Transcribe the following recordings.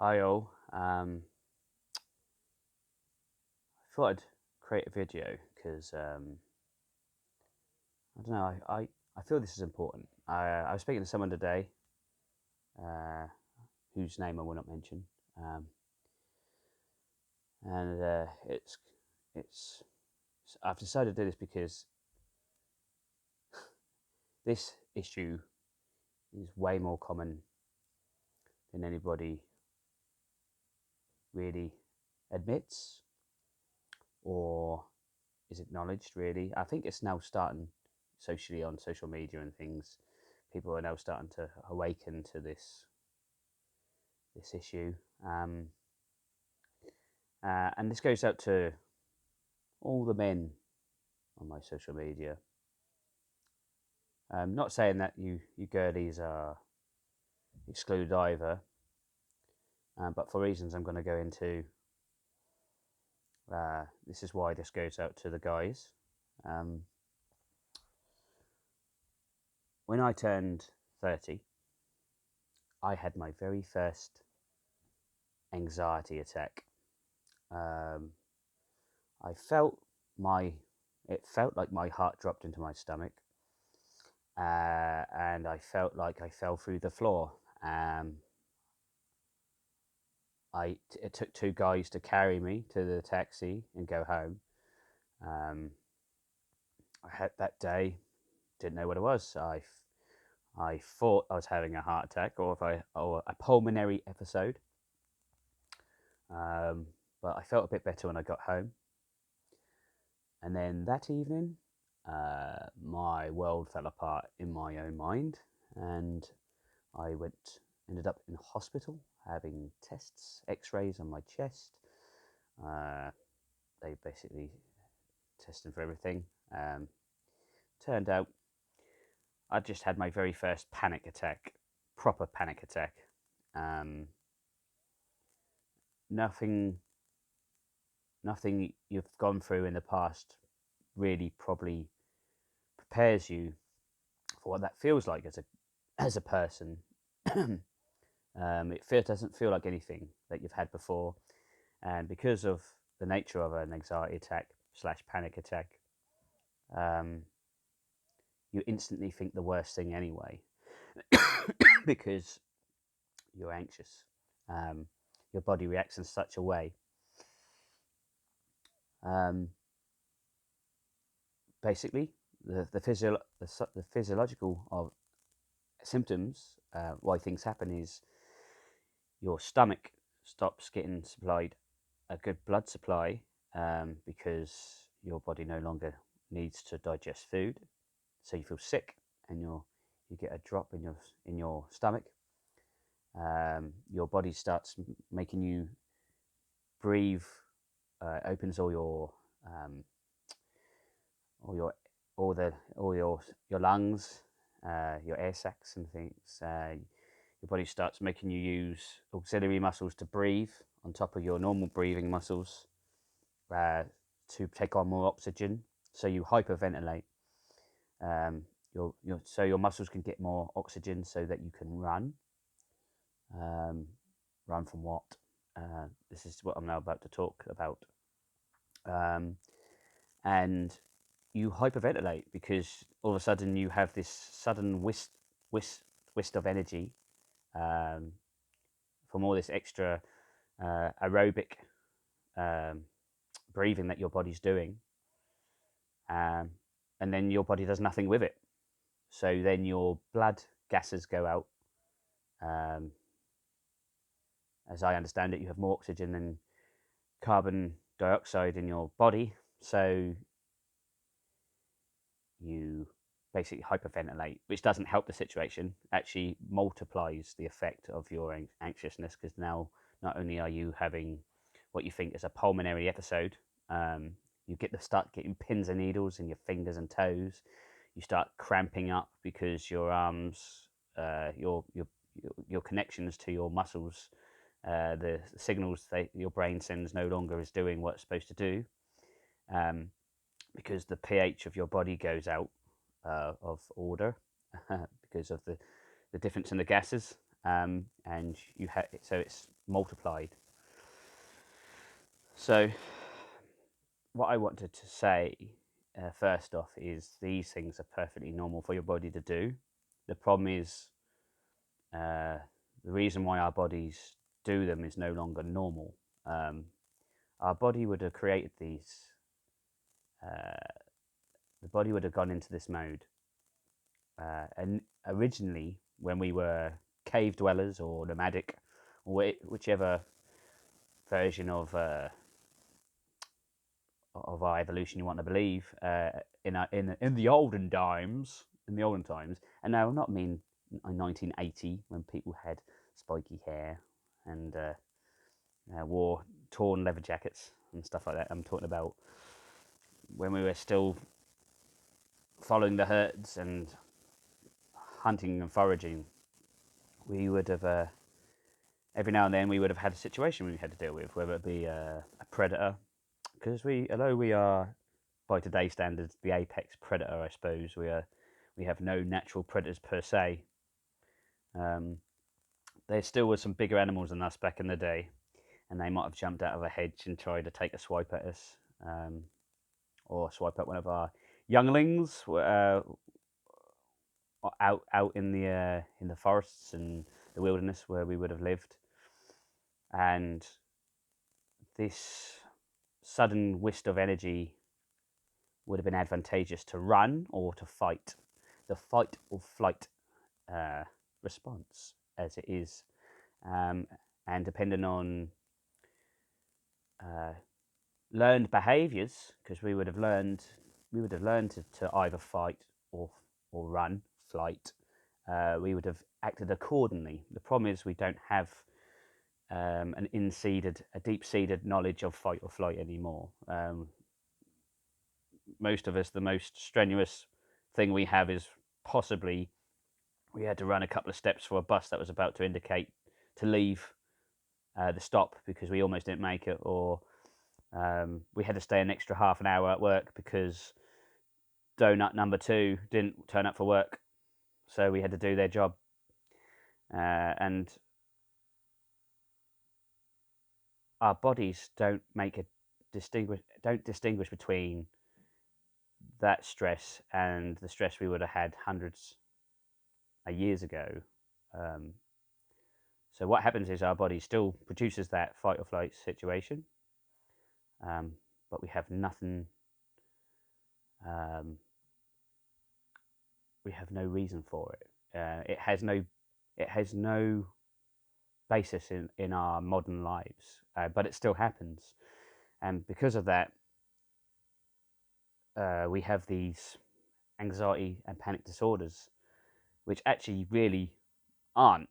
Hi all. I thought I'd create a video because I don't know. I feel this is important. I was speaking to someone today, uh, whose name I will not mention, um, and it's I've decided to do this because this issue is way more common than anybody really admits or is acknowledged. Really, I think it's now starting socially on social media and things. People are now starting to awaken to this issue. Um, and this goes out to all the men on my social media. Not saying that you girlies are excluded either, but for reasons I'm going to go into, this is why this goes out to the guys. Um, when I turned 30, I had my very first anxiety attack. Um, I felt my it felt like my heart dropped into my stomach, and I felt like I fell through the floor. Um, it took two guys to carry me to the taxi and go home. Um, I had that day, didn't know what it was. I thought I was having a heart attack or a pulmonary episode. Um, but I felt a bit better when I got home. And then that evening, my world fell apart in my own mind, and I ended up in hospital having tests, X-rays on my chest. Uh, they basically testing for everything. Turned out I just had my very first panic attack, proper panic attack. Um, nothing, nothing you've gone through in the past really probably prepares you for what that feels like as a person. Doesn't feel like anything that you've had before, and because of the nature of an anxiety attack slash panic attack, um, you instantly think the worst thing anyway, because you're anxious. Um, your body reacts in such a way. Um, Basically, the physiological of symptoms, why things happen is your stomach stops getting supplied a good blood supply, because your body no longer needs to digest food, so you feel sick and you get a drop in your stomach. Your body starts making you breathe, opens um, all your your lungs, your air sacs and things. Your body starts making you use auxiliary muscles to breathe on top of your normal breathing muscles, uh, to take on more oxygen. So you hyperventilate. So your muscles can get more oxygen so that you can run. Um, Run from what? This is what I'm now about to talk about. Um, and you hyperventilate because all of a sudden you have this sudden whisk, whisk of energy, um, from all this extra aerobic, um, breathing that your body's doing, um, and then your body does nothing with it. So then your blood gases go out. Um, as I understand it, you have more oxygen than carbon dioxide in your body, so you basically hyperventilate, which doesn't help the situation, actually multiplies the effect of your anxiousness, because now not only are you having what you think is a pulmonary episode, um, you start getting pins and needles in your fingers and toes. You start cramping up because your arms, your connections to your muscles, the signals that your brain sends no longer is doing what it's supposed to do, um, because the pH of your body goes out of order because of the difference in the gases. and so it's multiplied. So what I wanted to say first off is these things are perfectly normal for your body to do. The problem is uh, the reason why our bodies do them is no longer normal. Um, our body would have created these. Uh, the body would have gone into this mode, and originally, when we were cave dwellers or nomadic, or whichever version of our evolution you want to believe, in the olden times, and now I not mean 1980 when people had spiky hair and wore torn leather jackets and stuff like that. I'm talking about when we were still following the herds and hunting and foraging. We would have every now and then we would have had a situation we had to deal with, whether it be a predator, because although we are by today's standards the apex predator, I suppose we have no natural predators per se. Um, there still were some bigger animals than us back in the day, and they might have jumped out of a hedge and tried to take a swipe at us, or swipe at one of our younglings out in the forests and the wilderness where we would have lived. And this sudden whist of energy would have been advantageous to run or to fight. The fight or flight uh, response, as it is, um, and depending on uh, learned behaviours, because we would have learned to either fight or run, flight. We would have acted accordingly. The problem is we don't have a deep-seated knowledge of fight or flight anymore. Most of us, the most strenuous thing we have is possibly we had to run a couple of steps for a bus that was about to indicate to leave the stop because we almost didn't make it, or we had to stay an extra half an hour at work because donut number 2 didn't turn up for work, so we had to do their job. And our bodies don't distinguish between that stress and the stress we would have had hundreds of years ago. Um, so what happens is our body still produces that fight or flight situation, but we have nothing. Um, we have no reason for it. It has no basis in our modern lives, but it still happens, and because of that, we have these anxiety and panic disorders, which actually really aren't.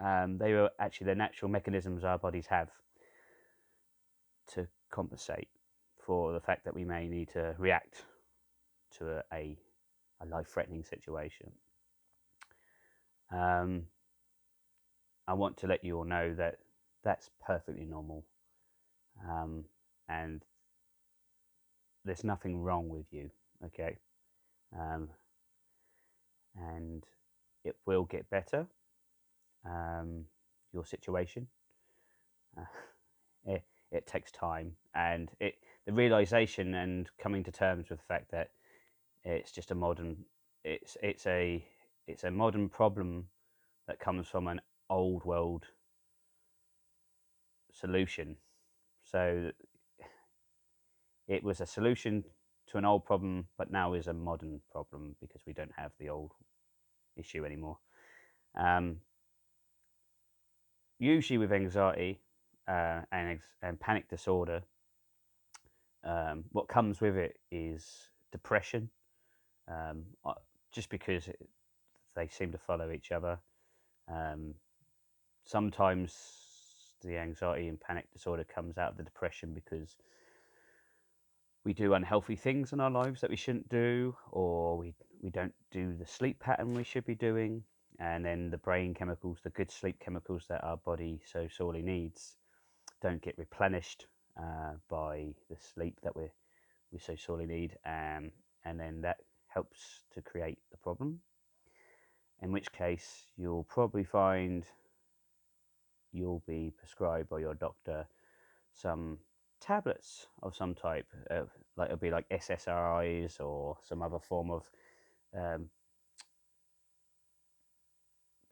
They are actually the natural mechanisms our bodies have to compensate for the fact that we may need to react to a life-threatening situation. Um, I want to let you all know that that's perfectly normal, and there's nothing wrong with you, okay? Um, and it will get better, your situation. Uh, it takes time, and the realization and coming to terms with the fact that it's just a modern it's a modern problem that comes from an old world solution. So it was a solution to an old problem, but now is a modern problem because we don't have the old issue anymore. Um, Usually with anxiety and panic disorder, what comes with it is depression, um, just because they seem to follow each other. Um, Sometimes the anxiety and panic disorder comes out of the depression because we do unhealthy things in our lives that we shouldn't do, or we don't do the sleep pattern we should be doing, and then the brain chemicals, the good sleep chemicals that our body so sorely needs, don't get replenished by the sleep that we so sorely need, and then that helps to create the problem. in which case you'll probably find you'll be prescribed by your doctor some tablets of some type, like it'll be like SSRIs or some other form of um,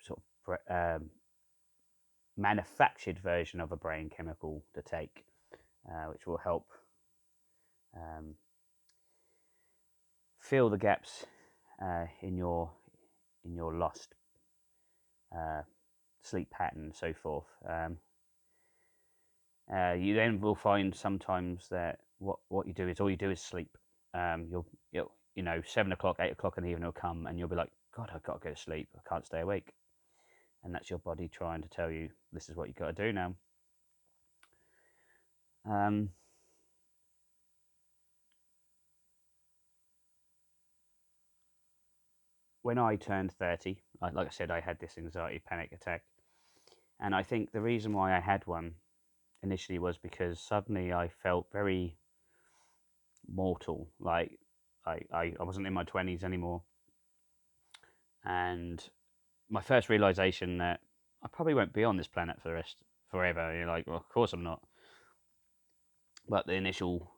sort of manufactured version of a brain chemical to take, which will help um, fill the gaps in your lost sleep pattern and so forth. You then will find sometimes that what you do is all you do is sleep. You'll 7 o'clock, 8 o'clock in the evening will come, and you'll be like, God, I've got to go to sleep. I can't stay awake, and that's your body trying to tell you this is what you've got to do now. When I turned 30, like I said, I had this anxiety panic attack, and I think the reason why I had one initially was because suddenly I felt very mortal, like I wasn't in my 20s anymore, and my first realization that I probably won't be on this planet for the rest forever. You're like, well, of course I'm not. But the initial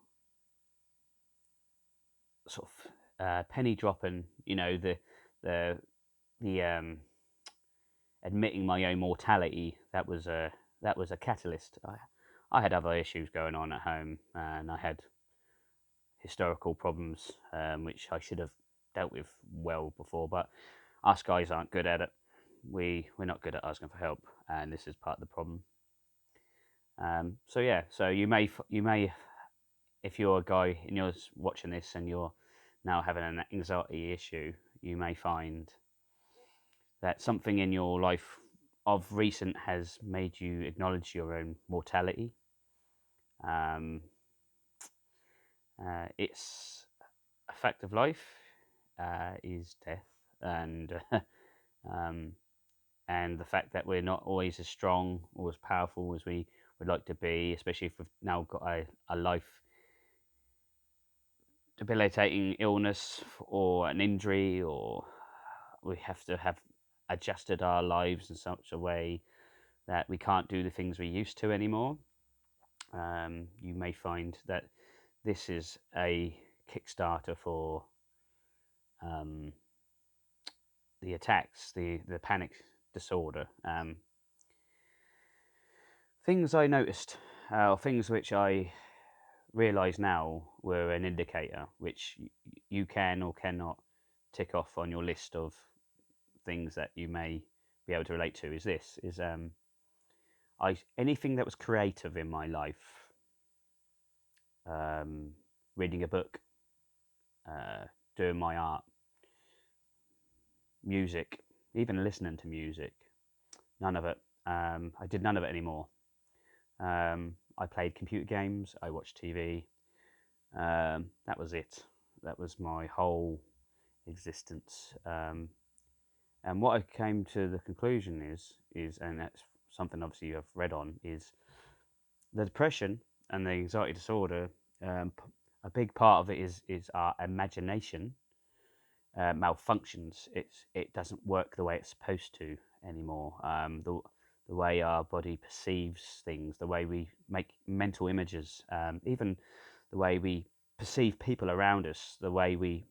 sort of penny dropping, the admitting my own mortality, that was a catalyst. I had other issues going on at home, and I had historical problems, which I should have dealt with well before. But us guys aren't good at it. We're not good at asking for help, and this is part of the problem. So yeah, so you may, if you're a guy and you're watching this and you're now having an anxiety issue, you may find that something in your life of recent has made you acknowledge your own mortality. Um, it's a fact of life, is death, and um, and the fact that we're not always as strong or as powerful as we would like to be, especially if we've now got a life debilitating illness or an injury, or we have to have adjusted our lives in such a way that we can't do the things we used to anymore. You may find that this is a Kickstarter for um, the attacks, the panic disorder. Things I noticed, or things which I realise now were an indicator, which you can or cannot tick off on your list of things that you may be able to relate to. Is anything that was creative in my life, reading a book, doing my art, music, even listening to music. None of it. I did none of it anymore. I played computer games. I watched TV. That was it. That was my whole existence. And what I came to the conclusion is, and that's something obviously I've read on, is the depression and the anxiety disorder. A big part of it is our imagination malfunctions. It doesn't work the way it's supposed to anymore. The way our body perceives things, the way we make mental images, even the way we perceive people around us, the way we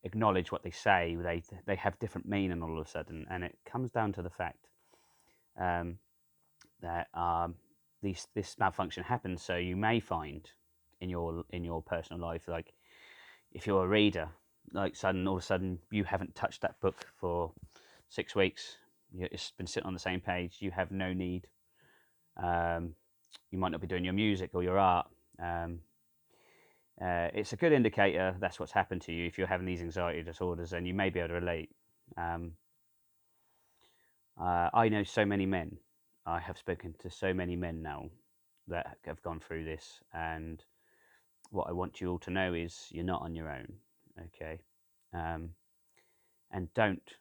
acknowledge what they say, they have different meaning all of a sudden, and it comes down to the fact um, that this malfunction happens. So you may find in your personal life, like if you're a reader, like all of a sudden you haven't touched that book for 6 weeks. It's been sitting on the same page. You have no need. You might not be doing your music or your art. It's a good indicator that's what's happened to you if you're having these anxiety disorders, and you may be able to relate. I know so many men. I have spoken to so many men now that have gone through this, and what I want you all to know is you're not on your own, okay? And don't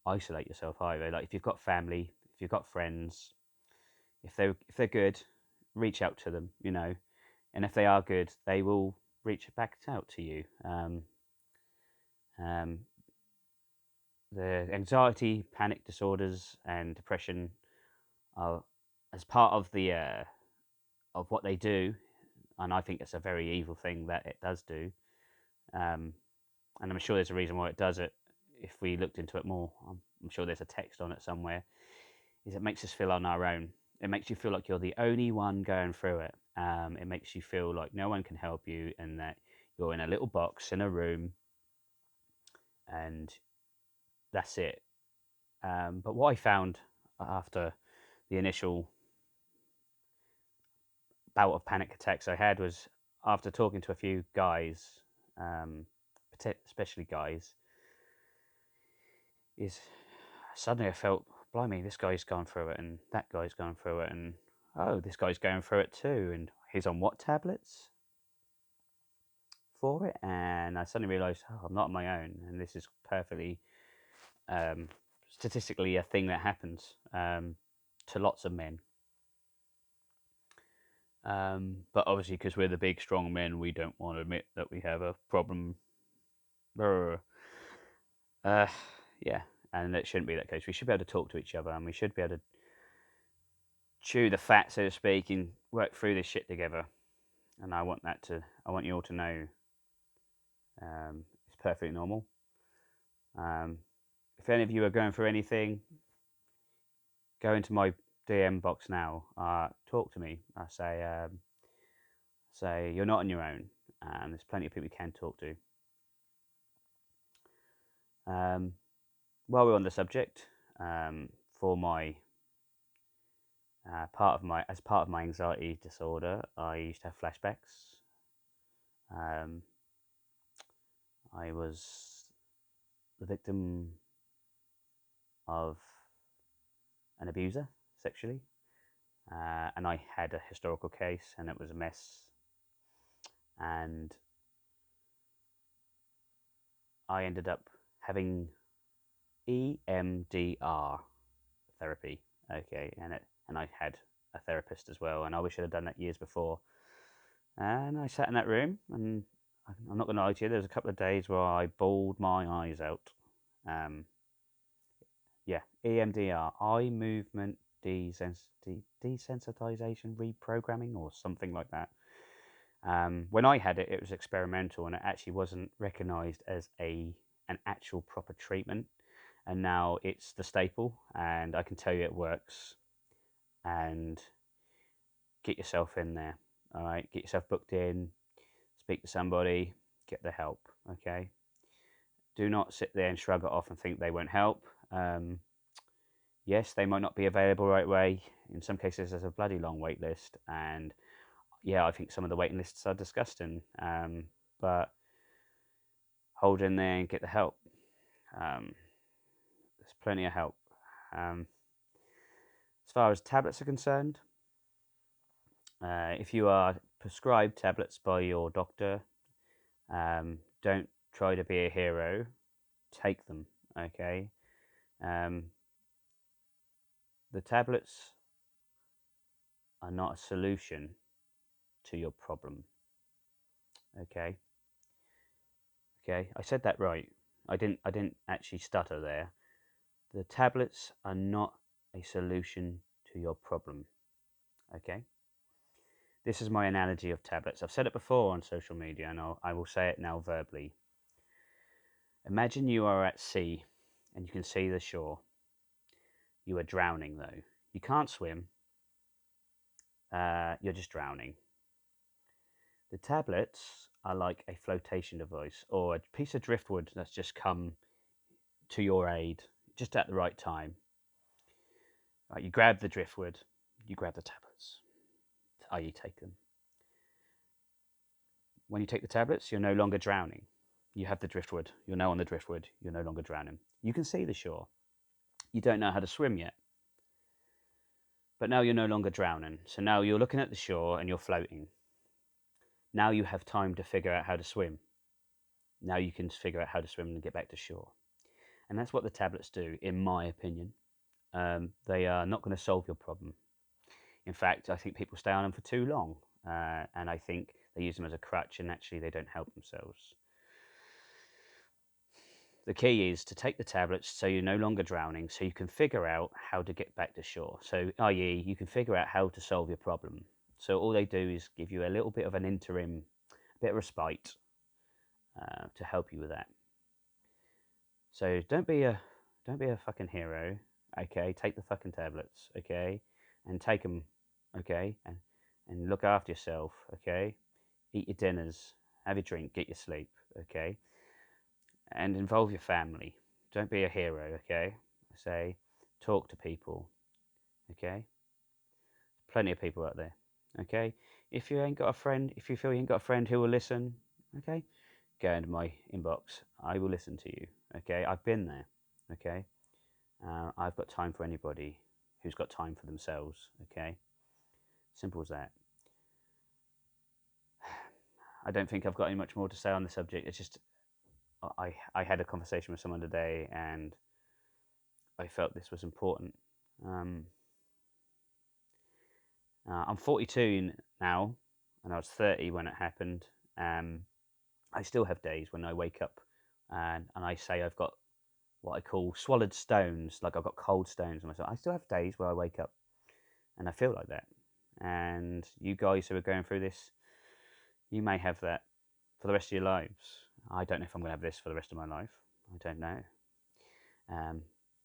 isolate yourself either. Like if you've got family, if you've got friends, if they're good, reach out to them, and if they are good, they will reach back out to you. Um, the anxiety, panic disorders, and depression are as part of the of what they do, and I think it's a very evil thing that it does do. Um, and I'm sure there's a reason why it does it. If we looked into it more, I'm sure there's a text on it somewhere. Is it makes us feel on our own. It makes you feel like you're the only one going through it. It makes you feel like no one can help you, and that you're in a little box in a room, and that's it. But what I found after the initial bout of panic attacks I had was after talking to a few guys, um, especially guys, is suddenly I felt, blimey, this guy's gone through it, and that guy's gone through it, and oh, this guy's going through it too, and he's on what tablets for it? And I suddenly realised, oh, I'm not on my own, and this is perfectly um, statistically a thing that happens to lots of men. But obviously, because we're the big, strong men, we don't want to admit that we have a problem. Uh, yeah, and it shouldn't be that case. We should be able to talk to each other, and we should be able to chew the fat, so to speak, and work through this shit together. And I want you all to know, it's perfectly normal. Um, if any of you are going through anything, go into my DM box now. Talk to me. I say you're not on your own, and there's plenty of people you can talk to. While we're on the subject, for my as part of my anxiety disorder, I used to have flashbacks. Um, I was the victim of an abuser sexually, and I had a historical case, and it was a mess. And I ended up having EMDR therapy. Okay, and I had a therapist as well, and I wish I'd have done that years before. And I sat in that room, and I'm not going to lie to you, there was a couple of days where I bawled my eyes out. Um, yeah, EMDR, eye movement desensitization reprogramming, or something like that. When I had it, it was experimental, and it actually wasn't recognised as an actual proper treatment. And now it's the staple, and I can tell you it works. And get yourself in there. All right, get yourself booked in, speak to somebody, get the help. Okay, do not sit there and shrug it off and think they won't help. Yes, they might not be available right away. In some cases, there's a bloody long wait list, and yeah, I think some of the waiting lists are disgusting. But hold in there and get the help. Um, there's plenty of help. Um, as far as tablets are concerned, if you are prescribed tablets by your doctor, don't try to be a hero. Take them, okay? Um, the tablets are not a solution to your problem, okay? Okay, I said that right. I didn't actually stutter there. The tablets are not a solution to your problem, okay? This is my analogy of tablets. I've said it before on social media, and I will say it now verbally. Imagine you are at sea and you can see the shore. You are drowning, though. You can't swim, you're just drowning. The tablets are like a flotation device or a piece of driftwood that's just come to your aid just at the right time. Right, you grab the driftwood, you grab the tablets, i.e., take them. When you take the tablets, you're no longer drowning. You have the driftwood, you're now on the driftwood, you're no longer drowning. You can see the shore. You don't know how to swim yet, but now you're no longer drowning. So now you're looking at the shore and you're floating. Now you have time to figure out how to swim. Now you can figure out how to swim and get back to shore. And that's what the tablets do, in my opinion. They are not going to solve your problem. In fact, I think people stay on them for too long, and I think they use them as a crutch, and actually they don't help themselves. the key is to take the tablets so you're no longer drowning, so you can figure out how to get back to shore. So, i.e., you can figure out how to solve your problem. So all they do is give you a little bit of an interim, bit of respite to help you with that. So don't be a fucking hero. Okay, take the fucking tablets. Okay, and take them. Okay, and look after yourself. Okay, eat your dinners, have your drink, get your sleep. Okay, and involve your family. Don't be a hero. Okay, I say talk to people. Okay, plenty of people out there. Okay, if you ain't got a friend, if you feel you ain't got a friend who will listen, okay, go into my inbox. I will listen to you. Okay, I've been there. Okay, I've got time for anybody who's got time for themselves. Okay, simple as that. I don't think I've got any much more to say on the subject. It's just I had a conversation with someone today, and I felt this was important. Um, I'm 42 now, and I was 30 when it happened. Um, I still have days when I wake up and I say I've got what I call swallowed stones, like I've got cold stones in myself. I still have days where I wake up and I feel like that. And you guys who are going through this, you may have that for the rest of your lives. I don't know if I'm going to have this for the rest of my life. I don't know.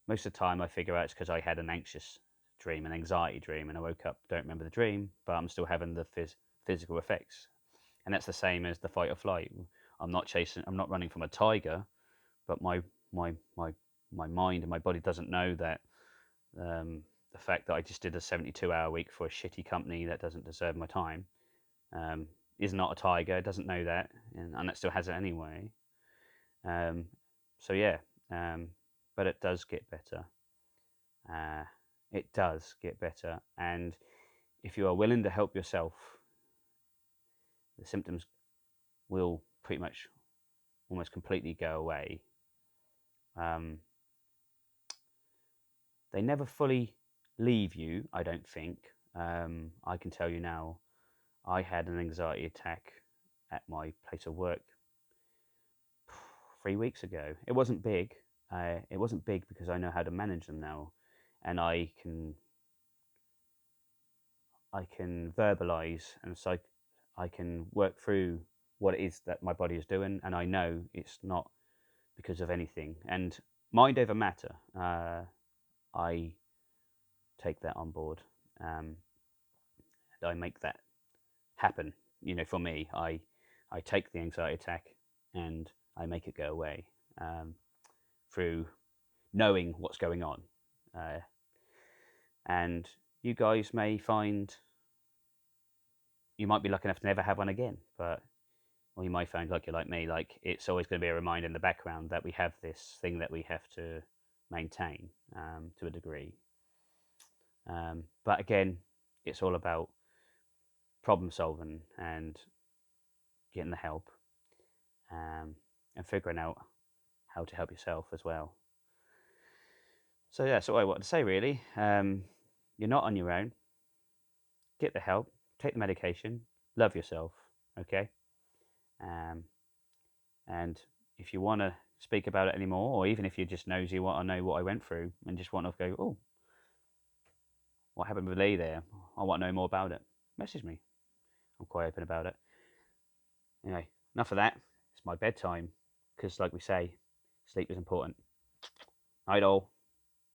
Most of the time, I figure out it's because I had an anxious dream, an anxiety dream, and I woke up, don't remember the dream, but I'm still having the physical effects. And that's the same as the fight or flight. I'm not running from a tiger, but my my my mind and my body doesn't know that the fact that I just did a 72-hour week for a shitty company that doesn't deserve my time um, is not a tiger. It doesn't know that, and it still has it anyway. Um, so yeah, but it does get better. Uh, it does get better, and if you are willing to help yourself, the symptoms will pretty much almost completely go away. Um, they never fully leave you, I don't think. I can tell you now, I had an anxiety attack at my place of work 3 weeks ago. It wasn't big. It wasn't big because I know how to manage them now, and I can verbalize, and so I can work through what it is that my body is doing, and I know it's not because of anything. And mind over matter, I take that on board, and I make that happen. For me, I take the anxiety attack and I make it go away through knowing what's going on. Uh, and you guys may find you might be lucky enough to never have one again, or you might find, like you're like me, like it's always going to be a reminder in the background that we have this thing that we have to maintain to a degree. But again, it's all about problem solving and getting the help and figuring out how to help yourself as well. So yeah, that's what I wanted to say really. You're not on your own. Get the help, take the medication, love yourself, okay? Um, and if you want to speak about it anymore, or even if you're just nosy, want to know what I went through, and just want to go, oh, what happened with Lee there? I want to know more about it. Message me. I'm quite open about it. Anyway, enough of that. It's my bedtime because, like we say, sleep is important. Night all.